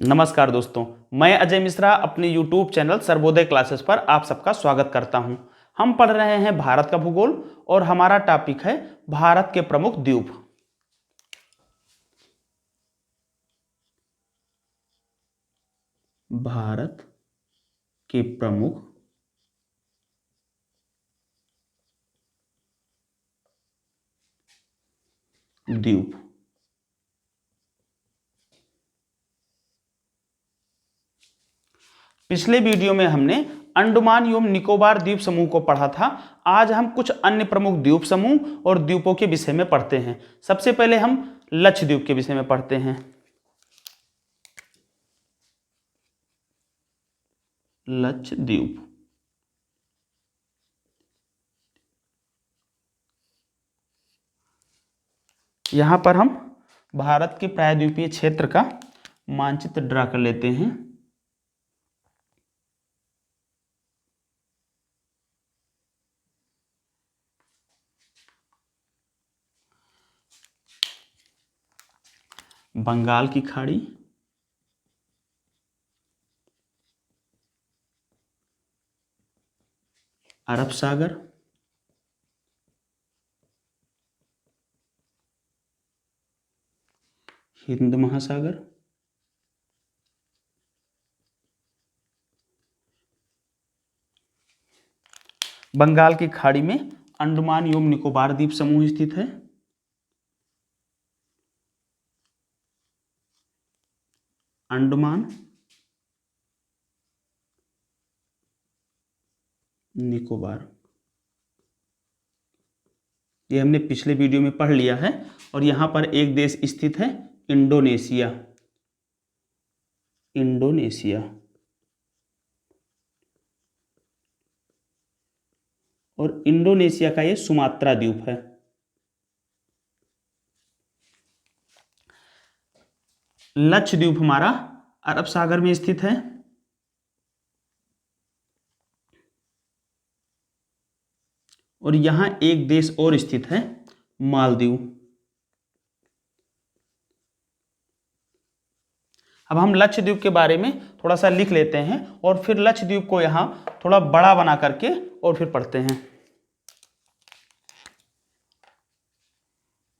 नमस्कार दोस्तों, मैं अजय मिश्रा अपने YouTube चैनल सर्वोदय क्लासेस पर आप सबका स्वागत करता हूं। हम पढ़ रहे हैं भारत का भूगोल और हमारा टॉपिक है भारत के प्रमुख द्वीप। भारत के प्रमुख द्वीप। पिछले वीडियो में हमने अंडमान एवं निकोबार द्वीप समूह को पढ़ा था। आज हम कुछ अन्य प्रमुख द्वीप समूह और द्वीपों के विषय में पढ़ते हैं। सबसे पहले हम लक्षद्वीप के विषय में पढ़ते हैं। लक्षद्वीप यहां पर हम भारत के प्रायद्वीपीय क्षेत्र का मानचित्र ड्रा कर लेते हैं। बंगाल की खाड़ी, अरब सागर, हिंद महासागर, बंगाल की खाड़ी में अंडमान एवं निकोबार द्वीप समूह स्थित है। अंडमान निकोबार ये हमने पिछले वीडियो में पढ़ लिया है। और यहां पर एक देश स्थित है, इंडोनेशिया। इंडोनेशिया और इंडोनेशिया का ये सुमात्रा द्वीप है। लक्षद्वीप हमारा अरब सागर में स्थित है। और यहां एक देश और स्थित है, मालदीव। अब हम लक्षद्वीप के बारे में थोड़ा सा लिख लेते हैं और फिर लक्षद्वीप को यहां थोड़ा बड़ा बना करके और फिर पढ़ते हैं।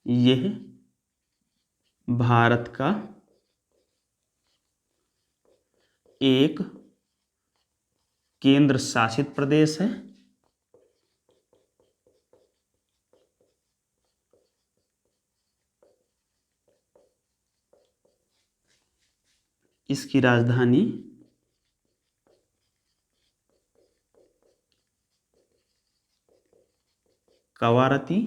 यह भारत का एक केंद्र शासित प्रदेश है। इसकी राजधानी कवारती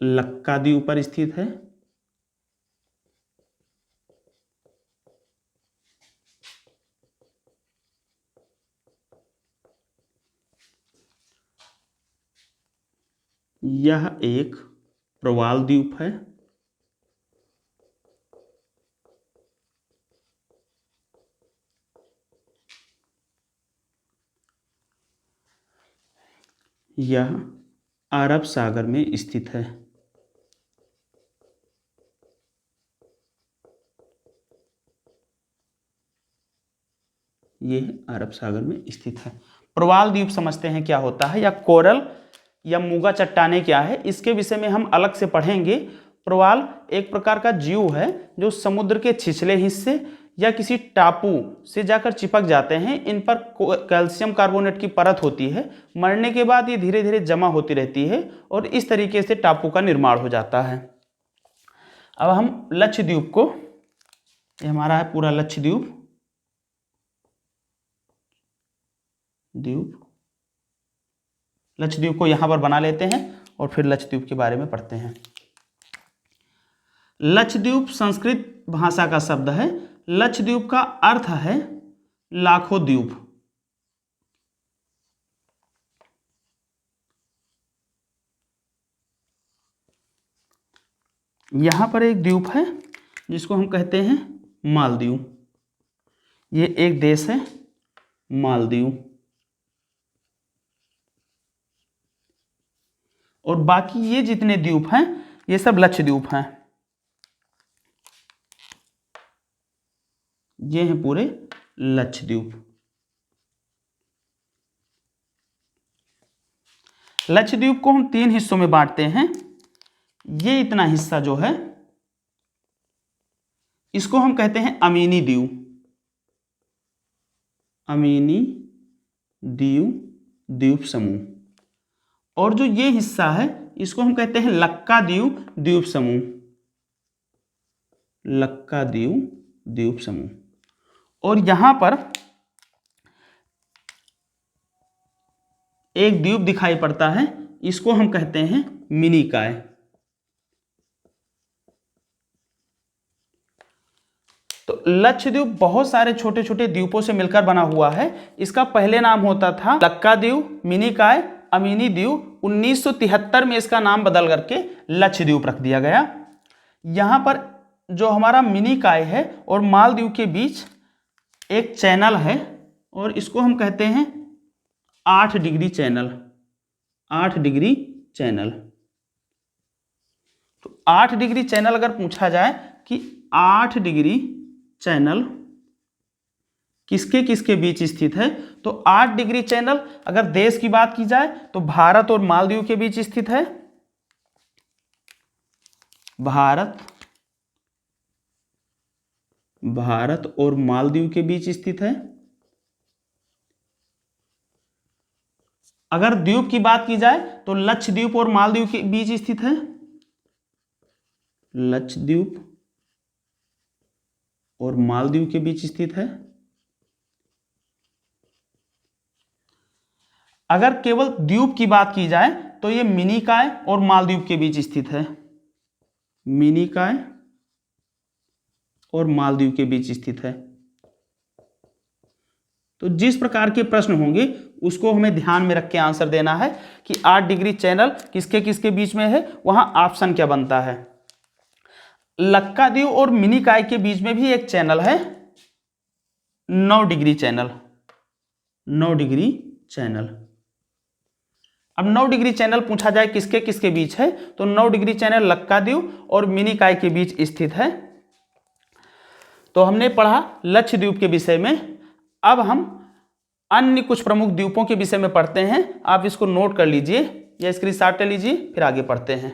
लक्काद्वीप पर स्थित है। यह एक प्रवाल द्वीप है। यह अरब सागर में स्थित है। यह अरब सागर में स्थित है। प्रवाल द्वीप समझते हैं क्या होता है, या कोरल या मूगा चट्टाने क्या है, इसके विषय में हम अलग से पढ़ेंगे। प्रवाल एक प्रकार का जीव है जो समुद्र के छिछले हिस्से या किसी टापू से जाकर चिपक जाते हैं। इन पर कैल्शियम कार्बोनेट की परत होती है। मरने के बाद ये धीरे धीरे जमा होती रहती है और इस तरीके से टापू का निर्माण हो जाता है। अब हम लक्षद्वीप को, ये हमारा है पूरा लक्षद्वीप लक्षद्वीप को यहां पर बना लेते हैं और फिर लक्षद्वीप के बारे में पढ़ते हैं। लक्षद्वीप संस्कृत भाषा का शब्द है। लक्षद्वीप का अर्थ है लाखों द्वीप। यहां पर एक द्वीप है जिसको हम कहते हैं मालदीव। ये एक देश है, मालदीव। और बाकी ये जितने द्वीप हैं ये सब लक्षद्वीप हैं, ये हैं पूरे लक्षद्वीप। लक्षद्वीप को हम 3 हिस्सों में बांटते हैं। ये इतना हिस्सा जो है इसको हम कहते हैं अमीनी द्वीप, अमीनी द्वीप द्वीप समूह। और जो ये हिस्सा है इसको हम कहते हैं लक्का द्वीप द्वीप समूह, लक्का द्वीप द्वीप समूह। और यहां पर एक द्वीप दिखाई पड़ता है, इसको हम कहते हैं मिनिकॉय। तो लक्षद्वीप बहुत सारे छोटे छोटे द्वीपों से मिलकर बना हुआ है। इसका पहले नाम होता था लक्का द्वीप, मिनिकॉय, अमीनी द्वीप। 1973 में इसका नाम बदल करके लक्षद्वीप रख दिया गया। यहाँ पर जो हमारा मिनिकॉय है और मालदीव के बीच एक चैनल है और इसको हम कहते हैं 8 डिग्री चैनल, 8 डिग्री चैनल। तो 8 डिग्री चैनल अगर पूछा जाए कि 8 डिग्री चैनल किसके किसके बीच स्थित है, तो 8 डिग्री चैनल अगर देश की बात की जाए तो भारत और मालदीव के बीच स्थित है, भारत और मालदीव के बीच स्थित है। अगर द्वीप की बात की जाए तो लक्षद्वीप और मालदीव के बीच स्थित है, लक्षद्वीप और मालदीव के बीच स्थित है। अगर केवल द्वीप की बात की जाए तो ये मिनिकॉय और मालदीव के बीच स्थित है, मिनिकॉय और मालदीव के बीच स्थित है। तो जिस प्रकार के प्रश्न होंगे उसको हमें ध्यान में रख के आंसर देना है कि 8 डिग्री चैनल किसके किसके बीच में है, वहां ऑप्शन क्या बनता है। लक्काद्वीप और मिनिकॉय के बीच में भी एक चैनल है, 9 डिग्री चैनल, 9 डिग्री चैनल। अब 9 डिग्री चैनल पूछा जाए किसके किसके बीच है, तो 9 डिग्री चैनल लक्काद्वीप और मिनिकॉय के बीच स्थित है। तो हमने पढ़ा लक्षद्वीप के विषय में। अब हम अन्य कुछ प्रमुख द्वीपों के विषय में पढ़ते हैं। आप इसको नोट कर लीजिए या स्क्रीनशॉट ले लीजिए, फिर आगे पढ़ते हैं।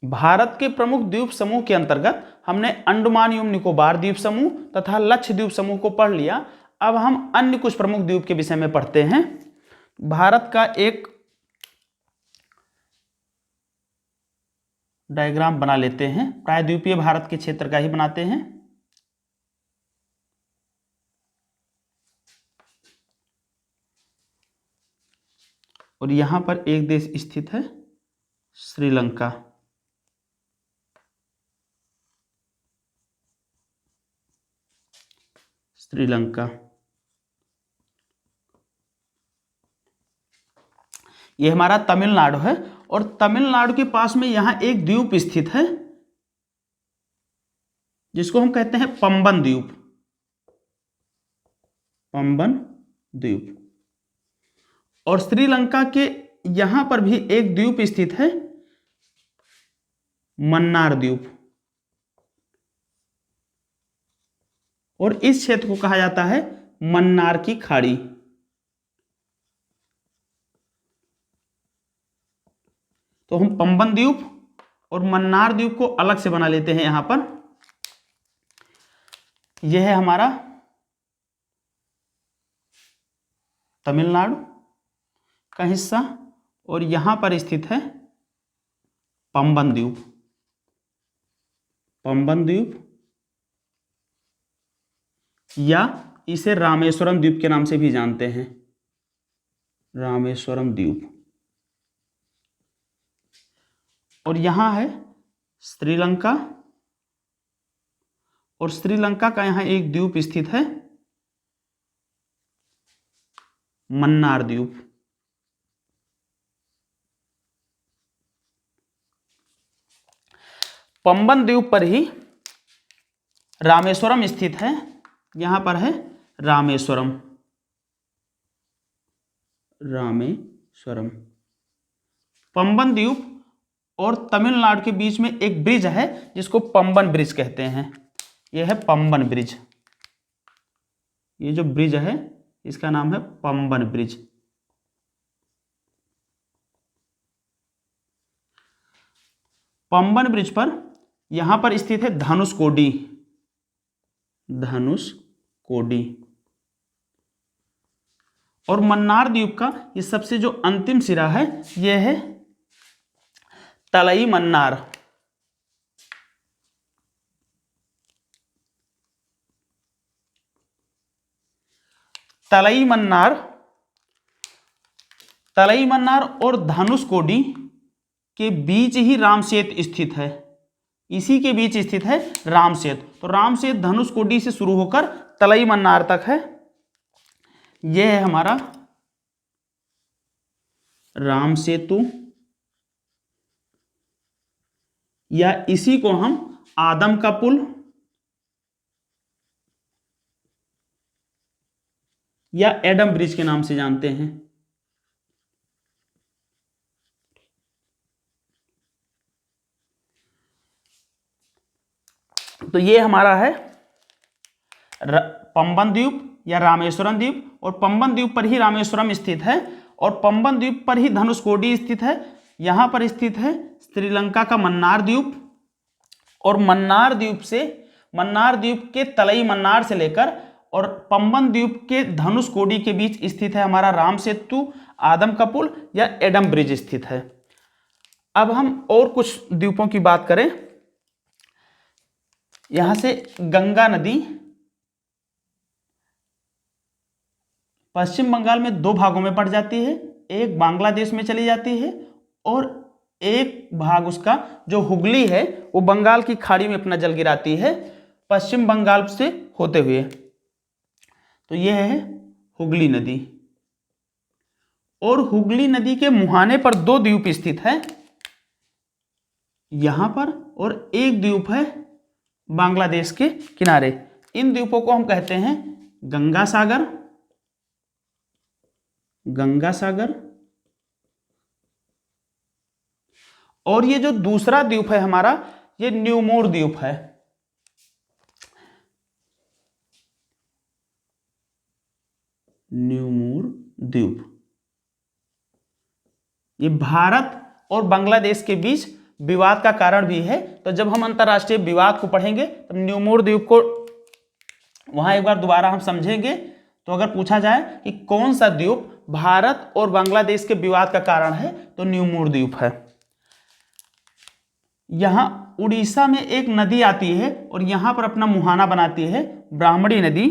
भारत के प्रमुख द्वीप समूह के अंतर्गत हमने अंडमान एवं निकोबार द्वीप समूह तथा लक्षद्वीप समूह को पढ़ लिया। अब हम अन्य कुछ प्रमुख द्वीप के विषय में पढ़ते हैं। भारत का एक डायग्राम बना लेते हैं, प्रायद्वीपीय भारत के क्षेत्र का ही बनाते हैं। और यहां पर एक देश स्थित है, श्रीलंका। श्रीलंका ये हमारा तमिलनाडु है और तमिलनाडु के पास में यहां एक द्वीप स्थित है जिसको हम कहते हैं पंबन द्वीप, पंबन द्वीप। और श्रीलंका के यहां पर भी एक द्वीप स्थित है, मन्नार द्वीप। और इस क्षेत्र को कहा जाता है मन्नार की खाड़ी। तो हम पंबन द्वीप और मन्नार द्वीप को अलग से बना लेते हैं। यहां पर यह है हमारा तमिलनाडु का हिस्सा और यहां पर स्थित है पंबन द्वीप, पंबन द्वीप या इसे रामेश्वरम द्वीप के नाम से भी जानते हैं, रामेश्वरम द्वीप। और यहां है श्रीलंका और श्रीलंका का यहां एक द्वीप स्थित है, मन्नार द्वीप। पंबन द्वीप पर ही रामेश्वरम स्थित है, यहां पर है रामेश्वरम, रामेश्वरम। पंबन द्वीप और तमिलनाडु के बीच में एक ब्रिज है जिसको पंबन ब्रिज कहते हैं। यह है पंबन ब्रिज। ये जो ब्रिज है इसका नाम है पंबन ब्रिज। पंबन ब्रिज पर यहां पर स्थित है धनुषकोडी। धनुषकोडी। और मन्नार द्वीप का ये सबसे जो अंतिम सिरा है यह है तलई मन्नार। तलई मन्नार, तलई मन्नार और धनुषकोडी के बीच ही रामसेतु स्थित है। इसी के बीच स्थित है रामसेतु। तो रामसेतु धनुषकोडी से शुरू होकर तलई मन्नार तक है। यह है हमारा रामसेतु, या इसी को हम आदम का पुल या एडम ब्रिज के नाम से जानते हैं। तो ये हमारा है पंबन द्वीप या रामेश्वरम द्वीप, और पंबन द्वीप पर ही रामेश्वरम स्थित है, और पंबन द्वीप पर ही धनुषकोडी स्थित है। यहां पर स्थित है श्रीलंका का मन्नार द्वीप, और मन्नार द्वीप के तलई मन्नार से लेकर और पंबन द्वीप के धनुषकोडी के बीच स्थित है हमारा रामसेतु, आदम का पुल या एडम ब्रिज स्थित है। अब हम और कुछ द्वीपों की बात करें। यहां से गंगा नदी पश्चिम बंगाल में दो भागों में बढ़ जाती है, एक बांग्लादेश में चली जाती है और एक भाग उसका जो हुगली है वो बंगाल की खाड़ी में अपना जल गिराती है पश्चिम बंगाल से होते हुए। तो यह है हुगली नदी, और हुगली नदी के मुहाने पर दो द्वीप स्थित है यहां पर, और एक द्वीप है बांग्लादेश के किनारे। इन द्वीपों को हम कहते हैं गंगा सागर, और ये जो दूसरा द्वीप है हमारा ये न्यूमोर द्वीप है। न्यूमोर द्वीप ये भारत और बांग्लादेश के बीच विवाद का कारण भी है। तो जब हम अंतरराष्ट्रीय विवाद को पढ़ेंगे तो न्यूमोर द्वीप को वहां एक बार दोबारा हम समझेंगे। तो अगर पूछा जाए कि कौन सा द्वीप भारत और बांग्लादेश के विवाद का कारण है तो न्यूमोर द्वीप है। यहां उड़ीसा में एक नदी आती है और यहां पर अपना मुहाना बनाती है ब्राह्मणी नदी।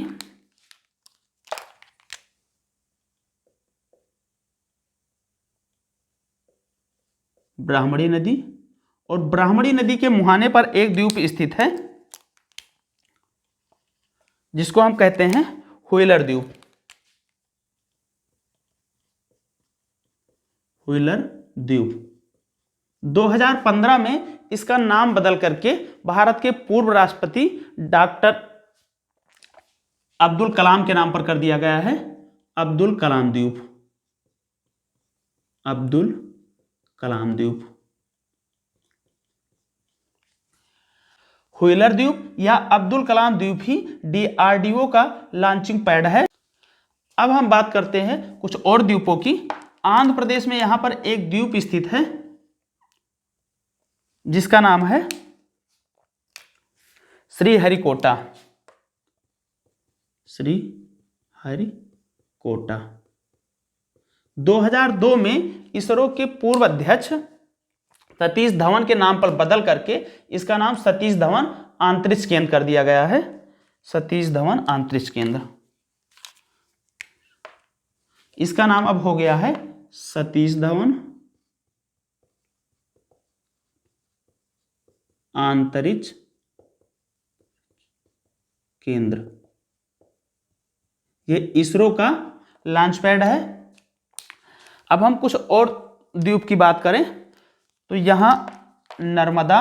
ब्राह्मणी नदी, और ब्राह्मणी नदी के मुहाने पर एक द्वीप स्थित है जिसको हम कहते हैं व्हीलर द्वीप। व्हीलर द्वीप 2015 में इसका नाम बदल करके भारत के पूर्व राष्ट्रपति डॉक्टर अब्दुल कलाम के नाम पर कर दिया गया है अब्दुल कलाम द्वीप। अब्दुल कलाम द्वीप, व्हीलर द्वीप या अब्दुल कलाम द्वीप ही DRDO का लॉन्चिंग पैड है। अब हम बात करते हैं कुछ और द्वीपों की। आंध्र प्रदेश में यहां पर एक द्वीप स्थित है जिसका नाम है श्रीहरिकोटा। श्रीहरिकोटा 2002 में इसरो के पूर्व अध्यक्ष सतीश धवन के नाम पर बदल करके इसका नाम सतीश धवन अंतरिक्ष केंद्र कर दिया गया है। सतीश धवन अंतरिक्ष केंद्र, इसका नाम अब हो गया है सतीश धवन अंतरिक्ष केंद्र। ये इसरो का लॉन्च पैड है। अब हम कुछ और द्वीप की बात करें तो यहां नर्मदा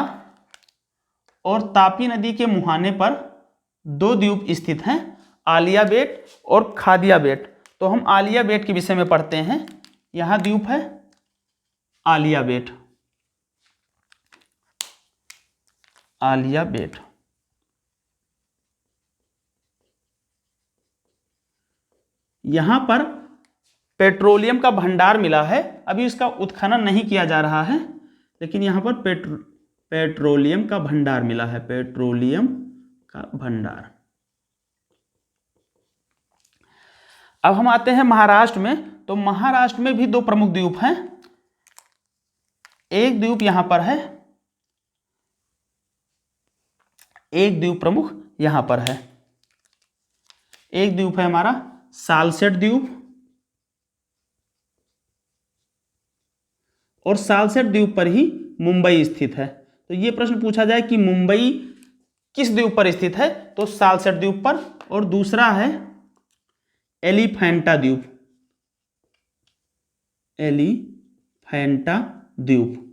और तापी नदी के मुहाने पर दो द्वीप स्थित हैं, आलिया बेट और खादिया बेट। तो हम आलिया बेट के विषय में पढ़ते हैं। यहां द्वीप है आलिया बेट। आलिया बेट। यहां पर पेट्रोलियम का भंडार मिला है, अभी इसका उत्खनन नहीं किया जा रहा है, लेकिन यहां पर पेट्रोलियम का भंडार मिला है, पेट्रोलियम का भंडार। अब हम आते हैं महाराष्ट्र में। तो महाराष्ट्र में भी दो प्रमुख द्वीप हैं। एक द्वीप यहां पर है, एक द्वीप प्रमुख यहां पर है। एक द्वीप है हमारा सालसेट द्वीप, और सालसेट द्वीप पर ही मुंबई स्थित है। तो ये प्रश्न पूछा जाए कि मुंबई किस द्वीप पर स्थित है, तो सालसेट द्वीप पर। और दूसरा है एलिफेंटा द्वीप, एलिफेंटा द्वीप।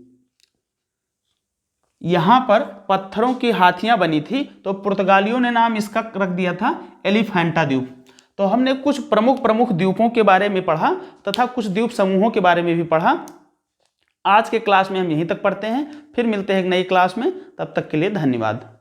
यहां पर पत्थरों की हाथियां बनी थी, तो पुर्तगालियों ने नाम इसका रख दिया था एलिफेंटा द्वीप। तो हमने कुछ प्रमुख द्वीपों के बारे में पढ़ा तथा कुछ द्वीप समूहों के बारे में भी पढ़ा। आज के क्लास में हम यहीं तक पढ़ते हैं, फिर मिलते हैं एक नई क्लास में। तब तक के लिए धन्यवाद।